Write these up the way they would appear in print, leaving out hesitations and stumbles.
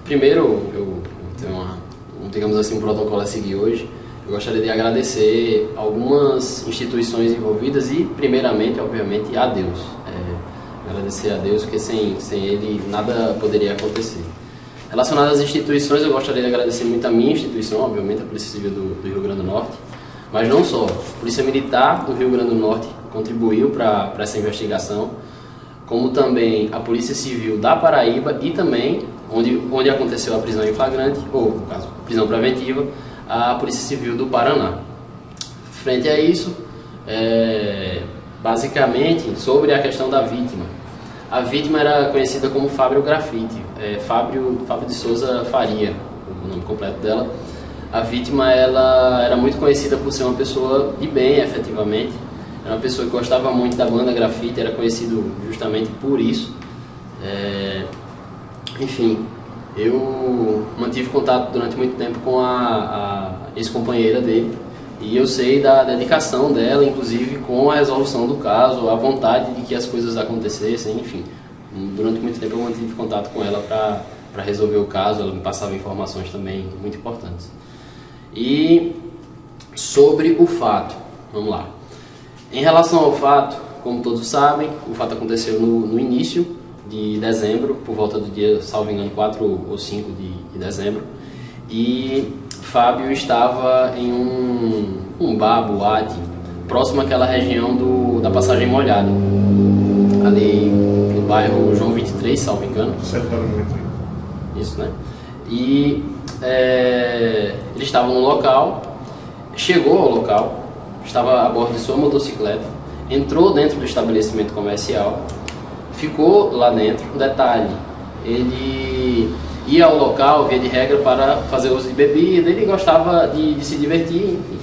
Primeiro, eu tenho digamos assim, um protocolo a seguir hoje. Eu gostaria de agradecer algumas instituições envolvidas e, primeiramente, obviamente, a Deus. Agradecer a Deus, porque sem Ele nada poderia acontecer. Relacionado às instituições, eu gostaria de agradecer muito a minha instituição, obviamente, a Polícia Civil do Rio Grande do Norte, mas não só. A Polícia Militar do Rio Grande do Norte contribuiu para essa investigação, como também a Polícia Civil da Paraíba e também, onde aconteceu a prisão em flagrante, ou, no caso, prisão preventiva, a Polícia Civil do Paraná. Frente a isso, basicamente, sobre a questão da vítima. A vítima era conhecida como Fábio Grafite, Fábio de Souza Faria, o nome completo dela. A vítima ela era muito conhecida por ser uma pessoa de bem, efetivamente. Era uma pessoa que gostava muito da banda Grafite, era conhecido justamente por isso. Enfim, eu mantive contato durante muito tempo com a ex-companheira dele e eu sei da dedicação dela, inclusive com a resolução do caso, a vontade de que as coisas acontecessem, enfim. Durante muito tempo eu mantive contato com ela para resolver o caso, ela me passava informações também muito importantes. E sobre o fato, vamos lá. Em relação ao fato, como todos sabem, o fato aconteceu no início de dezembro, por volta do dia, salvo engano, 4 ou 5 de dezembro, e Fábio estava em um bar, boate, próximo àquela região da Passagem Molhada, ali no bairro João 23, salvo engano. Isso, né? E ele estava no local, chegou ao local, estava a bordo de sua motocicleta, entrou dentro do estabelecimento comercial, ficou lá dentro. Um detalhe, ele ia ao local, via de regra, para fazer uso de bebida, ele gostava de se divertir, enfim.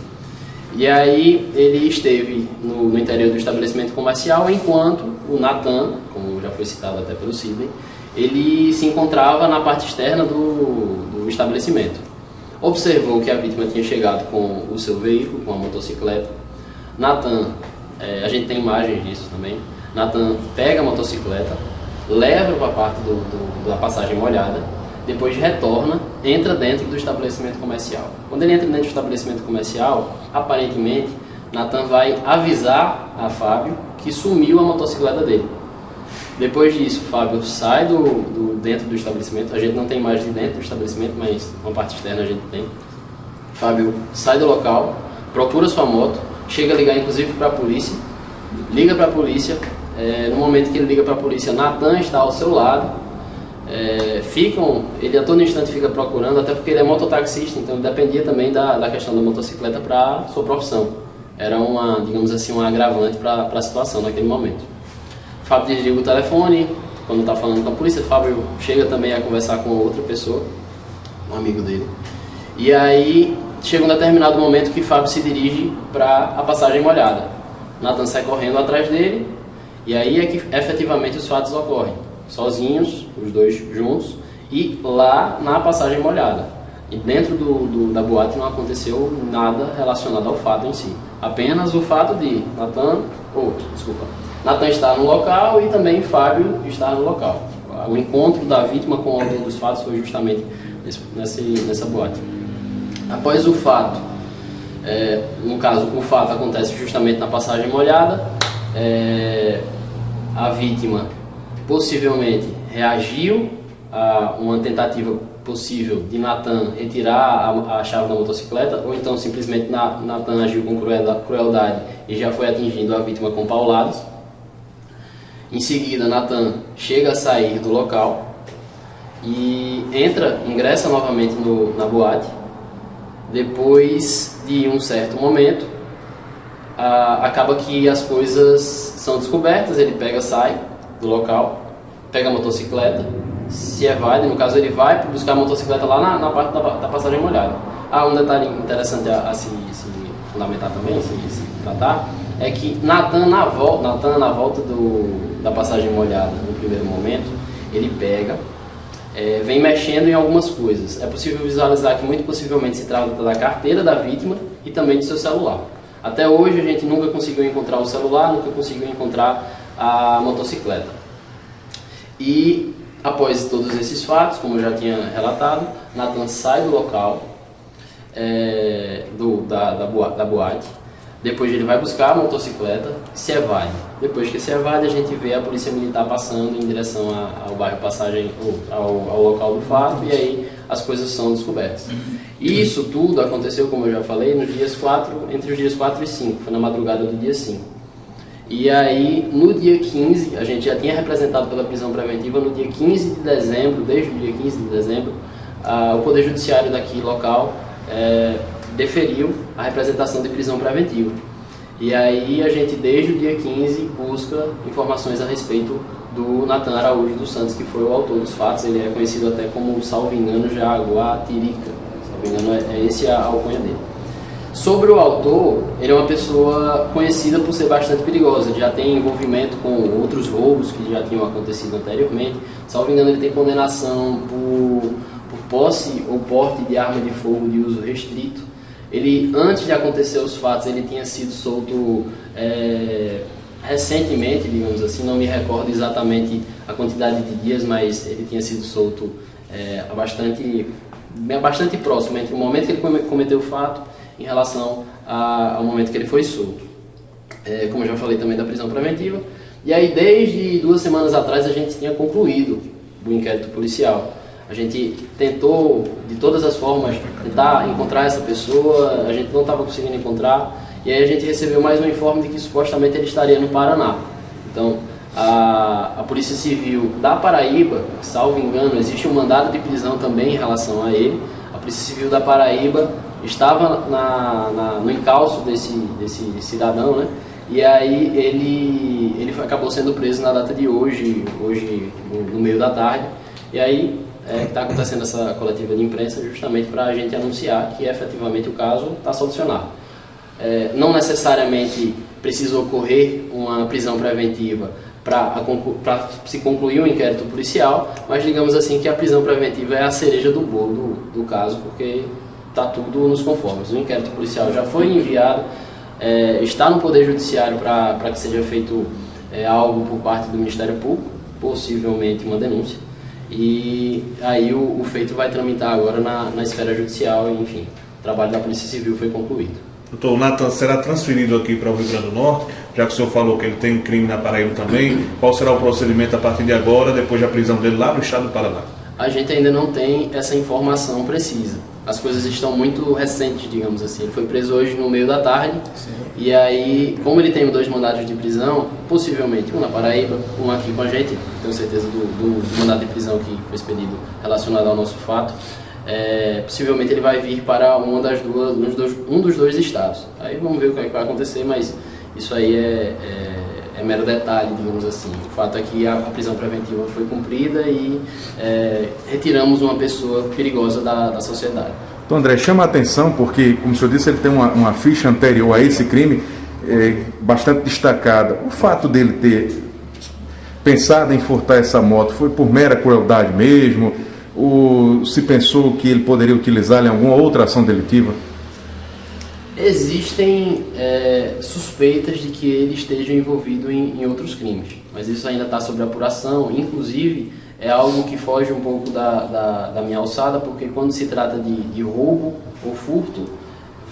E aí ele esteve no interior do estabelecimento comercial, enquanto o Nathan, como já foi citado até pelo Sidney, ele se encontrava na parte externa do estabelecimento. Observou que a vítima tinha chegado com o seu veículo, com a motocicleta. Nathan, a gente tem imagens disso também, Nathan pega a motocicleta, leva para a parte da Passagem Molhada, depois retorna, entra dentro do estabelecimento comercial. Quando ele entra dentro do estabelecimento comercial, aparentemente, Nathan vai avisar a Fábio que sumiu a motocicleta dele. Depois disso, Fábio sai dentro do estabelecimento. A gente não tem imagem de dentro do estabelecimento, mas uma parte externa a gente tem. Fábio sai do local, procura sua moto, chega a ligar inclusive para a polícia, liga para a polícia. No momento que ele liga para a polícia, Nathan está ao seu lado. Ele a todo instante fica procurando, até porque ele é mototaxista, então ele dependia também da questão da motocicleta para sua profissão. Era digamos assim, um agravante para a situação naquele momento. Fábio desliga o telefone, quando está falando com a polícia. Fábio chega também a conversar com outra pessoa, um amigo dele. E aí chega um determinado momento que Fábio se dirige para a Passagem Molhada. Nathan sai correndo atrás dele, e aí é que efetivamente os fatos ocorrem. Sozinhos, os dois juntos, e lá na Passagem Molhada. E dentro da boate não aconteceu nada relacionado ao fato em si. Apenas o fato de Nathan estar no local e também Fábio estar no local. O encontro da vítima com o autor dos fatos foi justamente nessa boate. Após o fato, no caso, o fato acontece justamente na Passagem Molhada, a vítima possivelmente reagiu a uma tentativa possível de Nathan retirar a chave da motocicleta, ou então simplesmente Nathan agiu com crueldade e já foi atingindo a vítima com pauladas. Em seguida, Nathan chega a sair do local e ingressa novamente na boate. Depois de um certo momento, acaba que as coisas são descobertas. Ele sai do local, pega a motocicleta, se evade. No caso, ele vai buscar a motocicleta lá na parte da Passagem Molhada. Um detalhe interessante a se fundamentar também, se tratar, é que Nathan na volta da Passagem Molhada, no primeiro momento, ele vem mexendo em algumas coisas. É possível visualizar que muito possivelmente se trata da carteira da vítima e também de seu celular. Até hoje a gente nunca conseguiu encontrar o celular, nunca conseguiu encontrar a motocicleta. E Após todos esses fatos, como eu já tinha relatado, Nathan sai do local da boate. Depois ele vai buscar a motocicleta, se evade. Depois que se evade, a gente vê a polícia militar passando em direção ao bairro Passagem, ao local do fato, e aí as coisas são descobertas. E isso tudo aconteceu, como eu já falei, entre os dias 4 e 5, foi na madrugada do dia 5. E aí, no dia 15, a gente já tinha representado pela prisão preventiva, no dia 15 de dezembro, desde o dia 15 de dezembro, o Poder Judiciário daqui local deferiu a representação de prisão preventiva. E aí a gente, desde o dia 15, busca informações a respeito do Nathan Araújo dos Santos, que foi o autor dos fatos. Ele é conhecido até como, salvo engano, Jaguatirica. Salvo engano, é esse a alcunha dele. Sobre o autor, ele é uma pessoa conhecida por ser bastante perigosa. Ele já tem envolvimento com outros roubos que já tinham acontecido anteriormente. Salvo engano, ele tem condenação por posse ou porte de arma de fogo de uso restrito. Ele, antes de acontecer os fatos, ele tinha sido solto recentemente, digamos assim, não me recordo exatamente a quantidade de dias, mas ele tinha sido solto bastante próximo entre o momento que ele cometeu o fato em relação ao momento que ele foi solto. Como eu já falei também da prisão preventiva. E aí, desde 2 semanas atrás, a gente tinha concluído o inquérito policial. A gente tentou, de todas as formas, tentar encontrar essa pessoa, a gente não estava conseguindo encontrar, e aí a gente recebeu mais um informe de que supostamente ele estaria no Paraná. Então, a Polícia Civil da Paraíba, salvo engano, existe um mandado de prisão também em relação a ele. A Polícia Civil da Paraíba estava no encalço desse cidadão, né? E aí ele acabou sendo preso na data de hoje no meio da tarde, e aí está acontecendo essa coletiva de imprensa justamente para a gente anunciar que efetivamente o caso está solucionado. Não necessariamente precisa ocorrer uma prisão preventiva para se concluir o inquérito policial, mas digamos assim que a prisão preventiva é a cereja do bolo do caso, porque está tudo nos conformes. O inquérito policial já foi enviado, está no Poder Judiciário para que seja feito algo por parte do Ministério Público, possivelmente uma denúncia. E aí o feito vai tramitar agora na esfera judicial, e, enfim, o trabalho da Polícia Civil foi concluído. Doutor, o Nathan será transferido aqui para o Rio Grande do Norte, já que o senhor falou que ele tem um crime na Paraíba também. Qual será o procedimento a partir de agora, depois da prisão dele lá no estado do Paraná? A gente ainda não tem essa informação precisa. As coisas estão muito recentes, digamos assim. Ele foi preso hoje no meio da tarde. Sim. E aí, como ele tem 2 mandados de prisão, possivelmente um na Paraíba, um aqui com a gente, tenho certeza do mandado de prisão que foi expedido relacionado ao nosso fato, possivelmente ele vai vir para um dos dois estados. Aí vamos ver o que vai acontecer, mas isso aí é mero detalhe, digamos assim. O fato é que a prisão preventiva foi cumprida e retiramos uma pessoa perigosa da sociedade. Então, André, chama a atenção porque, como o senhor disse, ele tem uma ficha anterior a esse crime bastante destacada. O fato dele ter pensado em furtar essa moto foi por mera crueldade mesmo? Ou se pensou que ele poderia utilizá-la em alguma outra ação delitiva? Existem suspeitas de que ele esteja envolvido em outros crimes, mas isso ainda está sob apuração. Inclusive, é algo que foge um pouco da minha alçada, porque quando se trata de roubo ou furto,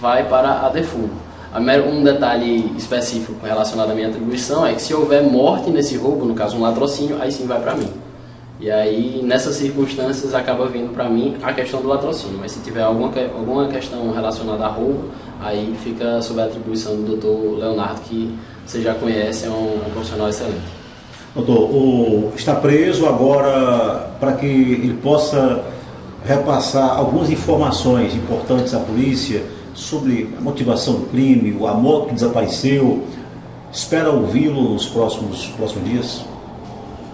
vai para a DEFUL. Um detalhe específico relacionado à minha atribuição é que se houver morte nesse roubo, no caso um latrocínio, aí sim vai para mim. E aí, nessas circunstâncias, acaba vindo para mim a questão do latrocínio. Mas se tiver alguma questão relacionada a roubo, aí fica sob a atribuição do Dr. Leonardo, que você já conhece, é um profissional excelente. Doutor, está preso agora para que ele possa repassar algumas informações importantes à polícia sobre a motivação do crime, a moto que desapareceu. Espera ouvi-lo nos próximos dias?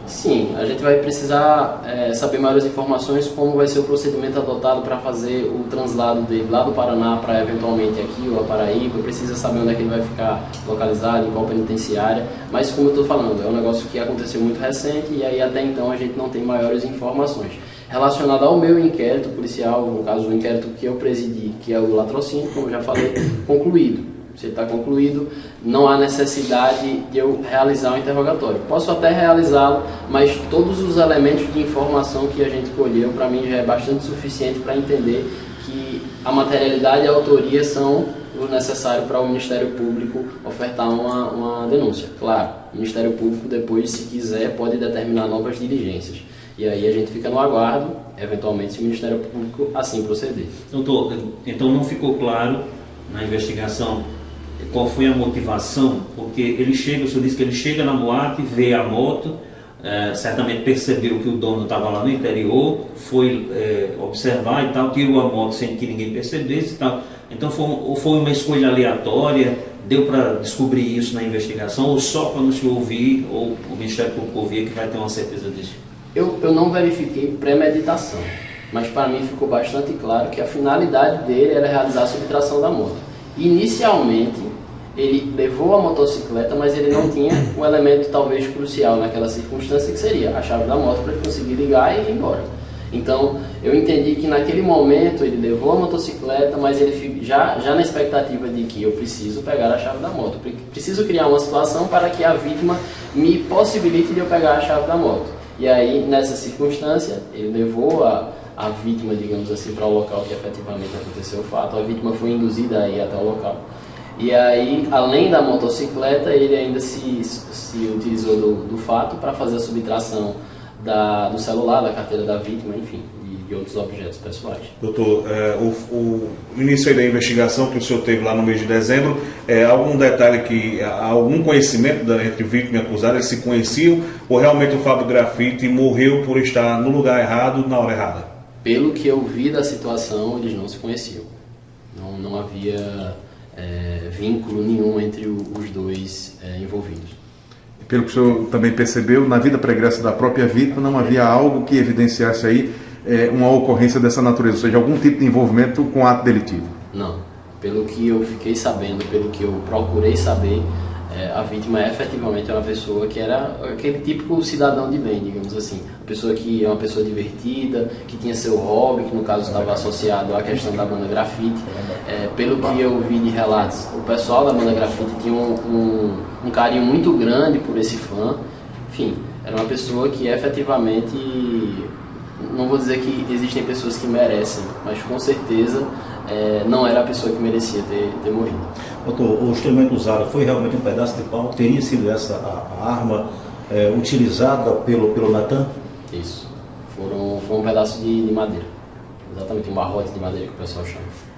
Sim, a gente vai precisar saber maiores informações, como vai ser o procedimento adotado para fazer o translado dele lá do Paraná para eventualmente aqui ou a Paraíba. Precisa saber onde é que ele vai ficar localizado, em qual penitenciária, mas como eu estou falando, é um negócio que aconteceu muito recente e aí até então a gente não tem maiores informações. Relacionado ao meu inquérito policial, no caso o inquérito que eu presidi, que é o latrocínio, como eu já falei, concluído. Se ele está concluído, não há necessidade de eu realizar um interrogatório. Posso até realizá-lo, mas todos os elementos de informação que a gente colheu, para mim, já é bastante suficiente para entender que a materialidade e a autoria são o necessário para o Ministério Público ofertar uma denúncia. Claro, o Ministério Público depois, se quiser, pode determinar novas diligências. E aí a gente fica no aguardo, eventualmente, se o Ministério Público assim proceder. Doutor, então não ficou claro na investigação qual foi a motivação, porque ele chega, o senhor disse que ele chega na boate, vê a moto, certamente percebeu que o dono estava lá no interior, foi observar e tal, tirou a moto sem que ninguém percebesse e tal. Então foi uma escolha aleatória, deu para descobrir isso na investigação, ou só quando o senhor ouvir, ou o Ministério Público ouvir, que vai ter uma certeza disso? Eu não verifiquei premeditação, mas para mim ficou bastante claro que a finalidade dele era realizar a subtração da moto. Inicialmente, ele levou a motocicleta, mas ele não tinha um elemento talvez crucial naquela circunstância, que seria a chave da moto para ele conseguir ligar e ir embora. Então, eu entendi que naquele momento ele levou a motocicleta, mas ele já na expectativa de que eu preciso pegar a chave da moto. Preciso criar uma situação para que a vítima me possibilite de eu pegar a chave da moto. E aí, nessa circunstância, ele levou a vítima, digamos assim, para o local que efetivamente aconteceu o fato. A vítima foi induzida a ir até o local. E aí, além da motocicleta, ele ainda se utilizou do fato para fazer a subtração do celular, da carteira da vítima, enfim, de outros objetos pessoais. Doutor, o início aí da investigação que o senhor teve lá no mês de dezembro, algum detalhe algum conhecimento entre vítima e acusado, eles se conheciam, ou realmente o Fábio Grafite morreu por estar no lugar errado, na hora errada? Pelo que eu vi da situação, eles não se conheciam. Não havia vínculo nenhum entre os dois envolvidos. Pelo que o senhor também percebeu, na vida pregressa da própria vítima não havia algo que evidenciasse aí uma ocorrência dessa natureza, ou seja, algum tipo de envolvimento com o ato delitivo? Não. Pelo que eu fiquei sabendo, pelo que eu procurei saber, a vítima efetivamente é uma pessoa que era aquele típico cidadão de bem, digamos assim. Uma pessoa que é uma pessoa divertida, que tinha seu hobby, que no caso estava associado à questão da banda grafite. Pelo que eu vi de relatos, o pessoal da banda grafite tinha um carinho muito grande por esse fã. Enfim, era uma pessoa que efetivamente, não vou dizer que existem pessoas que merecem, mas com certeza não era a pessoa que merecia ter morrido. Doutor, o instrumento usado foi realmente um pedaço de pau? Teria sido essa a arma utilizada pelo Natan? Isso. Foi um pedaço de madeira. Exatamente, um barrote de madeira que o pessoal chama.